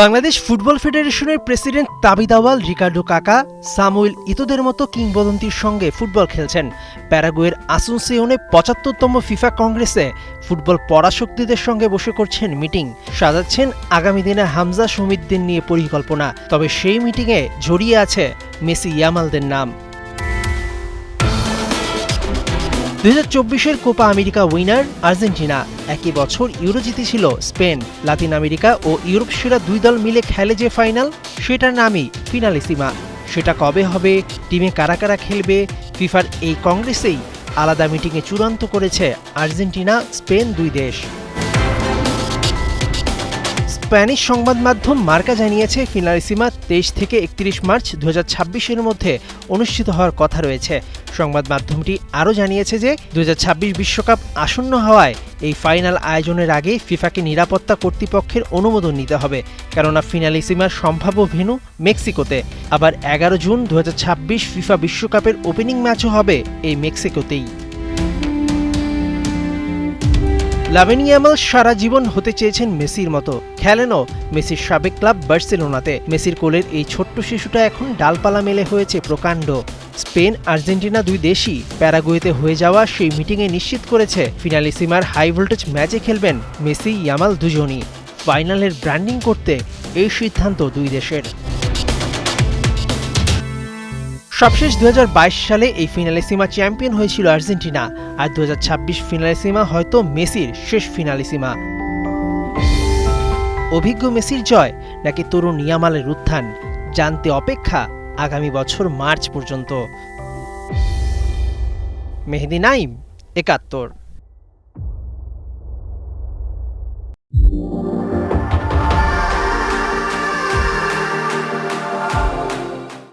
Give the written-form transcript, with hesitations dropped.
Bangladesh football ফেডারেশনের president তাবিদ আউয়াল, Ricardo কাকা, সামুয়েল ইতোদের মতো কিংবদন্তির সঙ্গে ফুটবল খেলছেন। প্যারাগুয়ের আসুনসিওনে ৭৫তম ফিফা কংগ্রেসে ফুটবল পরাশক্তিদের সঙ্গে বসে করছেন মিটিং, সাজাচ্ছেন আগামী দিনে হামজা শহীদদের নিয়ে পরিকল্পনা। তবে সেই মিটিংয়ে জড়িয়ে আছে মেসি, ইয়ামালদের নাম। ২০২৪-এর কোপা আমেরিকা উইনার আর্জেন্টিনা, একই বছর ইউরো জিতেছিল স্পেন। লাতিন আমেরিকা ও ইউরোপ সেরা দুই দল মিলে খেলে যে ফাইনাল, সেটার নামই ফিনালিসিমা। সেটা কবে হবে, টিমে কারা কারা খেলবে, ফিফার এই কংগ্রেসেই আলাদা মিটিংয়ে চূড়ান্ত করেছে আর্জেন্টিনা স্পেন দুই দেশ। স্প্যানিশ সংবাদ মাধ্যম মার্কা জানিয়েছে, ফিনালিসিমা ২৩ থেকে ৩১ মার্চ ২০২৬-এর মধ্যে অনুষ্ঠিত হওয়ার কথা রয়েছে। সংবাদ মাধ্যমটি আরও জানিয়েছে যে ২০২৬ বিশ্বকাপ আসন্ন হওয়ায় এই ফাইনাল আয়োজনের আগে ফিফাকে নিরাপত্তা কর্তৃপক্ষের অনুমোদন নিতে হবে, কেননা ফিনালিসিমার সম্ভাব্য ভেন্যু মেক্সিকোতে। আবার ১১ জুন ২০২৬ ফিফা বিশ্বকাপের ওপেনিং ম্যাচও হবে এই মেক্সিকোতেই। লামিন ইয়ামাল সারা জীবন হতে চেয়েছেন মেসির মতো, খেলেনও মেসির সাবেক ক্লাব বার্সেলোনাতে। মেসির কোলের এই ছোট্ট শিশুটা এখন ডালপালা মেলে হয়েছে প্রকাণ্ড। স্পেন আর্জেন্টিনা দুই দেশই প্যারাগুয়েতে হয়ে যাওয়া সেই মিটিংয়ে নিশ্চিত করেছে, ফিনালিসিমার হাই ভোল্টেজ ম্যাচে খেলবেন মেসি, ইয়ামাল দুজনই। ফাইনালের ব্র্যান্ডিং করতে এই সিদ্ধান্ত দুই দেশের। সবশেষ ২০২২ সালে এই ফিনালিসিমা চ্যাম্পিয়ন হয়েছিল আর্জেন্টিনা, আর ২০২৬ ফিনালিসিমা হয়তো মেসির শেষ ফিনালিসিমা। অভিজ্ঞ মেসির জয় নাকি তরুণ ইয়ামালের উত্থান, জানতে অপেক্ষা আগামী বছর মার্চ পর্যন্ত। মেহেদী নাইম, ৭১।